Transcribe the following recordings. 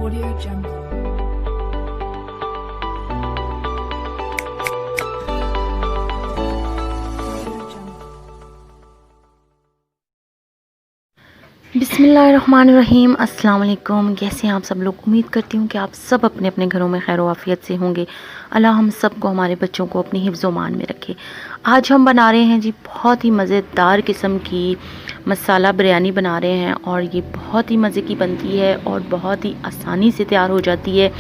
Audio Jungle. बिस्मिल्लाहिर्रहमानिर्रहीम। अस्सलाम वालेकुम। कैसे हैं आप सब लोग? उम्मीद करती हूँ कि आप सब अपने अपने घरों में खैर आफियत से होंगे। अल्लाह हम सब को, हमारे बच्चों को अपनी हिफ्ज़-ओ-मान में रखे। आज हम बना रहे हैं जी बहुत ही मज़ेदार किस्म की मसाला बिरयानी बना रहे हैं और ये बहुत ही मज़े की बनती है और बहुत ही आसानी से तैयार हो जाती है।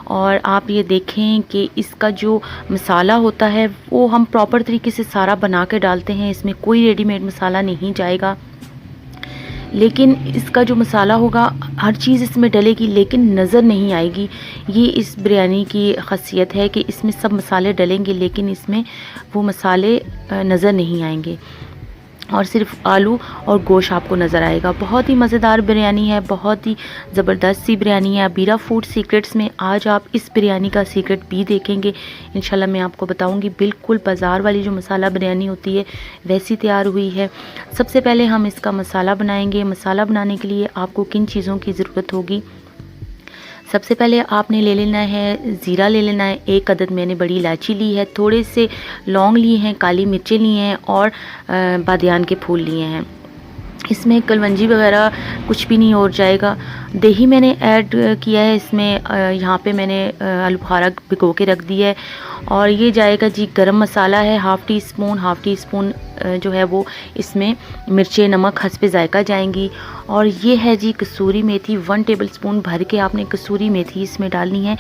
और आप ये देखें कि इसका जो मसाला होता है वो हम प्रॉपर तरीके से सारा बना के डालते हैं, इसमें कोई रेडीमेड मसाला नहीं जाएगा। लेकिन इसका जो मसाला होगा हर चीज़ इसमें डलेगी लेकिन नज़र नहीं आएगी। ये इस बिरयानी की ख़ासियत है कि इसमें सब मसाले डलेंगे लेकिन इसमें वो मसाले नज़र नहीं आएंगे और सिर्फ आलू और गोश्त आपको नज़र आएगा। बहुत ही मज़ेदार बिरयानी है, बहुत ही ज़बरदस्त सी बिरयानी है। अबीरा फूड सीक्रेट्स में आज आप इस बिरयानी का सीक्रेट भी देखेंगे। इंशाल्लाह मैं आपको बताऊंगी। बिल्कुल बाज़ार वाली जो मसाला बिरयानी होती है वैसी तैयार हुई है। सबसे पहले हम इसका मसाला बनाएंगे। मसाला बनाने के लिए आपको किन चीज़ों की ज़रूरत होगी? सबसे पहले आपने ले लेना है ज़ीरा ले लेना है। एक अदद मैंने बड़ी इलायची ली है, थोड़े से लौंग लिए हैं, काली मिर्चें ली हैं और बादियान के फूल लिए हैं। इसमें कलवंजी वगैरह कुछ भी नहीं और जाएगा। दही मैंने ऐड किया है इसमें। यहाँ पे मैंने आलू बुखारा भिगो के रख दिया है। और ये जाएगा जी गरम मसाला है हाफ़ टी स्पून जो है वो इसमें मिर्चें नमक हस्बे ज़ायका जाएंगी। और ये है जी कसूरी मेथी, 1 टेबलस्पून भर के आपने कसूरी मेथी इसमें डालनी है।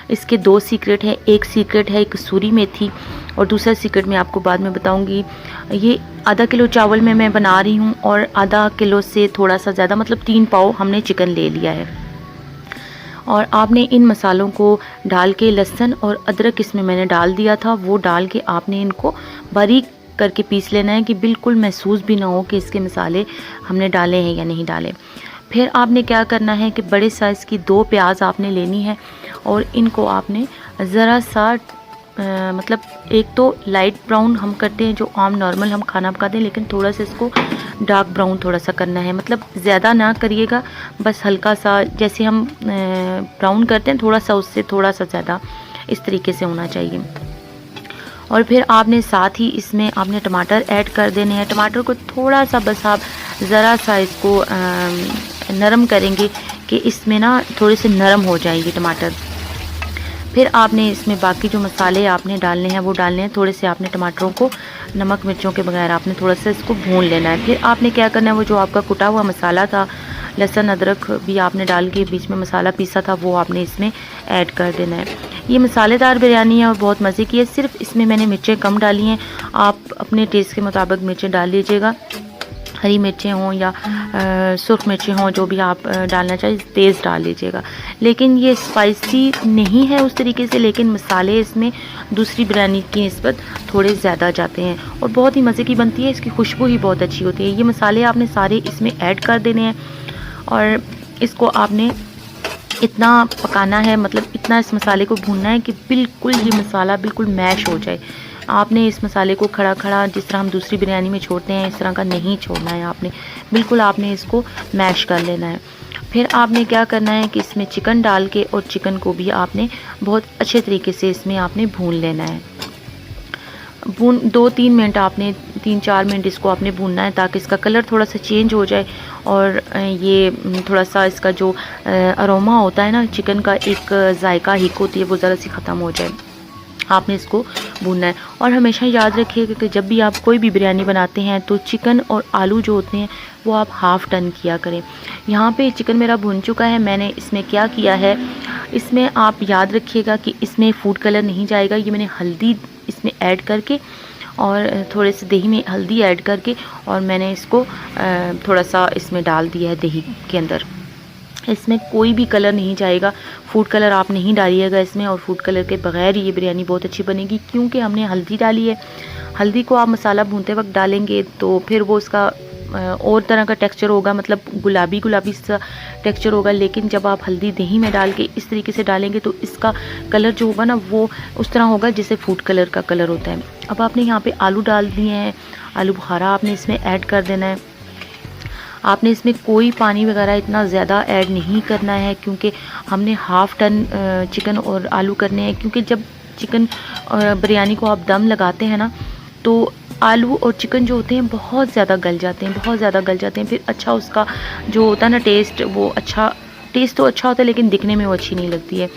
इसके 2 सीक्रेट हैं। एक सीक्रेट है कसूरी मेथी और दूसरा सीक्रेट मैं आपको बाद में बताऊंगी। ये आधा किलो चावल में मैं बना रही हूँ और आधा किलो से थोड़ा सा ज़्यादा मतलब 3 पाव हमने चिकन ले लिया है। और आपने इन मसालों को डाल के, लहसुन और अदरक इसमें मैंने डाल दिया था, वो डाल के आपने इनको बारीक करके पीस लेना है कि बिल्कुल महसूस भी ना हो कि इसके मसाले हमने डाले हैं या नहीं डाले। फिर आपने क्या करना है कि बड़े साइज़ की 2 प्याज आपने लेनी है और इनको आपने ज़रा सा मतलब एक तो लाइट ब्राउन हम करते हैं जो आम नॉर्मल हम खाना पकाते हैं, लेकिन थोड़ा सा इसको डार्क ब्राउन थोड़ा सा करना है। मतलब ज़्यादा ना करिएगा, बस हल्का सा जैसे हम ब्राउन करते हैं थोड़ा सा उससे थोड़ा सा ज़्यादा इस तरीके से होना चाहिए। और फिर आपने साथ ही इसमें आपने टमाटर ऐड कर देने हैं। टमाटर को थोड़ा सा बस आप ज़रा सा इसको नरम करेंगे कि इसमें ना थोड़े से नरम हो जाएंगे टमाटर। फिर आपने इसमें बाकी जो मसाले आपने डालने हैं वो डालने हैं। थोड़े से आपने टमाटरों को नमक मिर्चों के बगैर आपने थोड़ा सा इसको भून लेना है। फिर आपने क्या करना है, वो जो आपका कुटा हुआ मसाला था, लहसुन अदरक भी आपने डाल के बीच में मसाला पीसा था, वो आपने इसमें ऐड कर देना है। ये मसालेदार बिरयानी है और बहुत मज़े की है। सिर्फ इसमें मैंने मिर्चें कम डाली हैं, आप अपने टेस्ट के मुताबिक मिर्चें डाल लीजिएगा। हरी मिर्चें हों या सुर्ख मिर्चें हों, जो भी आप डालना चाहिए तेज़ डाल लीजिएगा। लेकिन ये स्पाइसी नहीं है उस तरीके से, लेकिन मसाले इसमें दूसरी बिरयानी की निस्बत थोड़े ज़्यादा जाते हैं और बहुत ही मज़े की बनती है। इसकी खुशबू ही बहुत अच्छी होती है। ये मसाले आपने सारे इसमें ऐड कर देने हैं और इसको आपने इतना पकाना है, मतलब इतना इस मसाले को भूनना है कि बिल्कुल ये मसाला बिल्कुल मैश हो जाए। आपने इस मसाले को खड़ा खड़ा जिस तरह हम दूसरी बिरयानी में छोड़ते हैं इस तरह का नहीं छोड़ना है। आपने बिल्कुल आपने इसको मैश कर लेना है। फिर आपने क्या करना है कि इसमें चिकन डाल के और चिकन को भी आपने बहुत अच्छे तरीके से इसमें आपने भून लेना है। 2-3 मिनट आपने 3-4 मिनट इसको आपने भूनना है ताकि इसका कलर थोड़ा सा चेंज हो जाए और ये थोड़ा सा इसका जो अरोमा होता है ना चिकन का, एक जायका हिक होती है, वो ज़रा सी ख़त्म हो जाए। आपने इसको भूनना है। और हमेशा याद रखिएगा कि जब भी आप कोई भी बिरयानी बनाते हैं तो चिकन और आलू जो होते हैं वो आप हाफ़ टन किया करें। यहाँ पे चिकन मेरा भुन चुका है। मैंने इसमें क्या किया है, इसमें आप याद रखिएगा कि इसमें फूड कलर नहीं जाएगा। ये मैंने हल्दी इसमें ऐड करके और थोड़े से दही में हल्दी ऐड करके और मैंने इसको थोड़ा सा इसमें डाल दिया है दही के अंदर। इसमें कोई भी कलर नहीं जाएगा, फूड कलर आप नहीं डालिएगा इसमें। और फूड कलर के बगैर ये बिरयानी बहुत अच्छी बनेगी क्योंकि हमने हल्दी डाली है। हल्दी को आप मसाला भूनते वक्त डालेंगे तो फिर वो उसका और तरह का टेक्सचर होगा, मतलब गुलाबी गुलाबी सा टेक्सचर होगा। लेकिन जब आप हल्दी दही में डाल के इस तरीके से डालेंगे तो इसका कलर जो होगा ना वो उस तरह होगा जैसे फूड कलर का कलर होता है। अब आपने यहाँ पे आलू डाल दिए हैं, आलू बुखारा आपने इसमें ऐड कर देना है। आपने इसमें कोई पानी वगैरह इतना ज़्यादा ऐड नहीं करना है, क्योंकि हमने हाफ़ टन चिकन और आलू करने हैं। क्योंकि जब चिकन बिरयानी को आप दम लगाते हैं ना, तो आलू और चिकन जो होते हैं बहुत ज़्यादा गल जाते हैं, बहुत ज़्यादा गल जाते हैं। फिर अच्छा उसका जो होता है ना टेस्ट, वो अच्छा टेस्ट तो अच्छा होता है, लेकिन दिखने में वो अच्छी नहीं लगती है।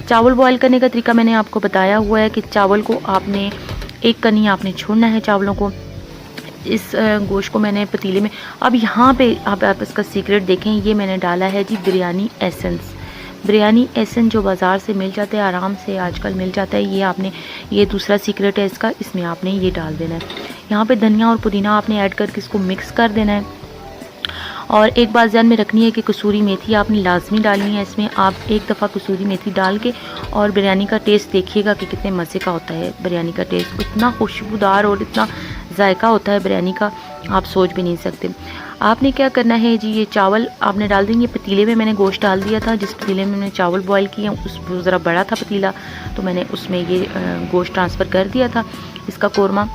चावल बॉयल करने का तरीका मैंने आपको बताया हुआ है कि चावल को आपने एक कनी आपने छोड़ना है चावलों को। इस गोश्त को मैंने पतीले में, अब यहाँ पे आप इसका सीक्रेट देखें, ये मैंने डाला है जी बिरयानी एसेंस। बिरयानी एसेंस जो बाज़ार से मिल जाता है, आराम से आजकल मिल जाता है, ये आपने, ये दूसरा सीक्रेट है इसका, इसमें आपने ये डाल देना है। यहाँ पे धनिया और पुदीना आपने ऐड करके इसको मिक्स कर देना है। और एक बात ध्यान में रखनी है कि कसूरी मेथी आपने लाजमी डालनी है इसमें। आप एक दफ़ा कसूरी मेथी डाल के और बिरयानी का टेस्ट देखिएगा कि कितने मज़े का होता है बिरयानी का टेस्ट। इतना खुशबूदार और इतना जायका होता है बिरयानी का, आप सोच भी नहीं सकते। आपने क्या करना है जी, ये चावल आपने डाल देंगे पतीले में। मैंने गोश्त डाल दिया था, जिस पतीले में मैंने चावल बॉयल किए उस ज़रा बड़ा था पतीला, तो मैंने उसमें ये गोश्त ट्रांसफ़र कर दिया था, इसका कोरमा।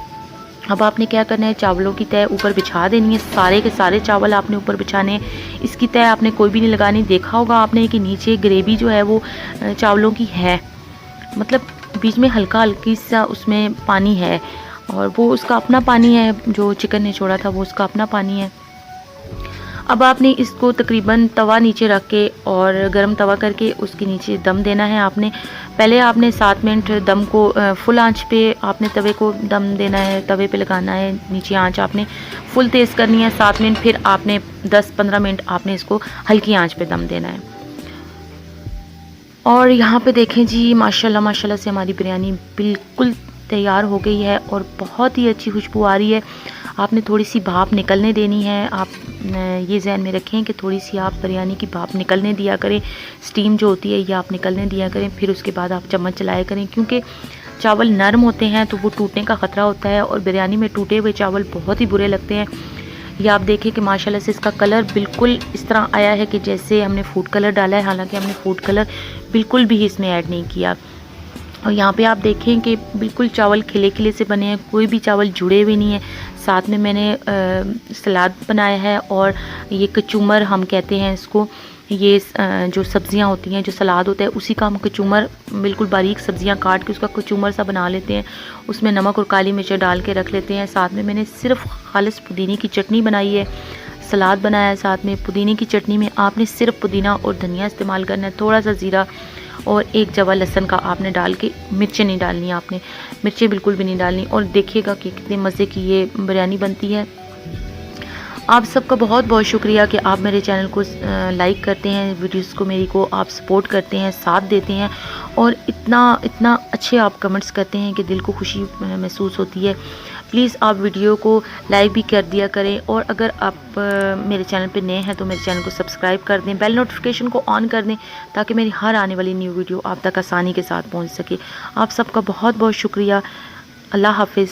अब आपने क्या करना है, चावलों की तय ऊपर बिछा देनी है, सारे के सारे चावल आपने ऊपर बिछाने हैं। इसकी तय आपने कोई भी नहीं लगानी। देखा होगा आपने कि नीचे ग्रेवी जो है वो चावलों की है, मतलब बीच में हल्का हल्की सा उसमें पानी है, और वो उसका अपना पानी है, जो चिकन ने छोड़ा था वो उसका अपना पानी है। अब आपने इसको तकरीबन तवा नीचे रख के और गरम तवा करके उसके नीचे दम देना है आपने। पहले आपने 7 मिनट दम को फुल आंच पे आपने तवे को दम देना है, तवे पे लगाना है, नीचे आंच आपने फुल तेज़ करनी है 7 मिनट। फिर आपने 10-15 मिनट आपने इसको हल्की आंच पे दम देना है। और यहाँ पे देखें जी, माशाल्लाह माशाल्लाह से हमारी बिरयानी बिल्कुल तैयार हो गई है और बहुत ही अच्छी खुशबू आ रही है। आपने थोड़ी सी भाप निकलने देनी है। आप ये ज़हन में रखें कि थोड़ी सी आप बिरयानी की भाप निकलने दिया करें, स्टीम जो होती है ये आप निकलने दिया करें। फिर उसके बाद आप चम्मच चलाया करें, क्योंकि चावल नरम होते हैं तो वो टूटने का ख़तरा होता है, और बिरयानी में टूटे हुए चावल बहुत ही बुरे लगते हैं। ये आप देखें कि माशाल्लाह से इसका कलर बिल्कुल इस तरह आया है कि जैसे हमने फूड कलर डाला है, हालांकि हमने फूड कलर बिल्कुल भी इसमें ऐड नहीं किया। और यहाँ पे आप देखें कि बिल्कुल चावल खिले खिले से बने हैं, कोई भी चावल जुड़े हुए नहीं है। साथ में मैंने सलाद बनाया है, और ये कचूमर हम कहते हैं इसको, ये जो सब्ज़ियाँ होती हैं, जो सलाद होता है उसी का हम कचूमर, बिल्कुल बारीक सब्ज़ियाँ काट के उसका कचूमर सा बना लेते हैं। उसमें नमक और काली मिर्च डाल के रख लेते हैं। साथ में मैंने सिर्फ खालिस पुदीने की चटनी बनाई है, सलाद बनाया है साथ में। पुदीने की चटनी में आपने सिर्फ पुदीना और धनिया इस्तेमाल करना है, थोड़ा सा ज़ीरा और एक जवा लहसुन का आपने डाल के, मिर्चें नहीं डालनी, आपने मिर्चें बिल्कुल भी नहीं डालनी। और देखिएगा कि कितने मज़े की ये बिरयानी बनती है। आप सबका बहुत बहुत शुक्रिया कि आप मेरे चैनल को लाइक करते हैं, वीडियोस को मेरी को आप सपोर्ट करते हैं, साथ देते हैं, और इतना अच्छे आप कमेंट्स करते हैं कि दिल को खुशी महसूस होती है। प्लीज़ आप वीडियो को लाइक भी कर दिया करें, और अगर आप मेरे चैनल पे नए हैं तो मेरे चैनल को सब्सक्राइब कर दें, बेल नोटिफिकेशन को ऑन कर दें, ताकि मेरी हर आने वाली न्यू वीडियो आप तक आसानी के साथ पहुंच सके। आप सबका बहुत बहुत शुक्रिया। अल्लाह हाफिज़।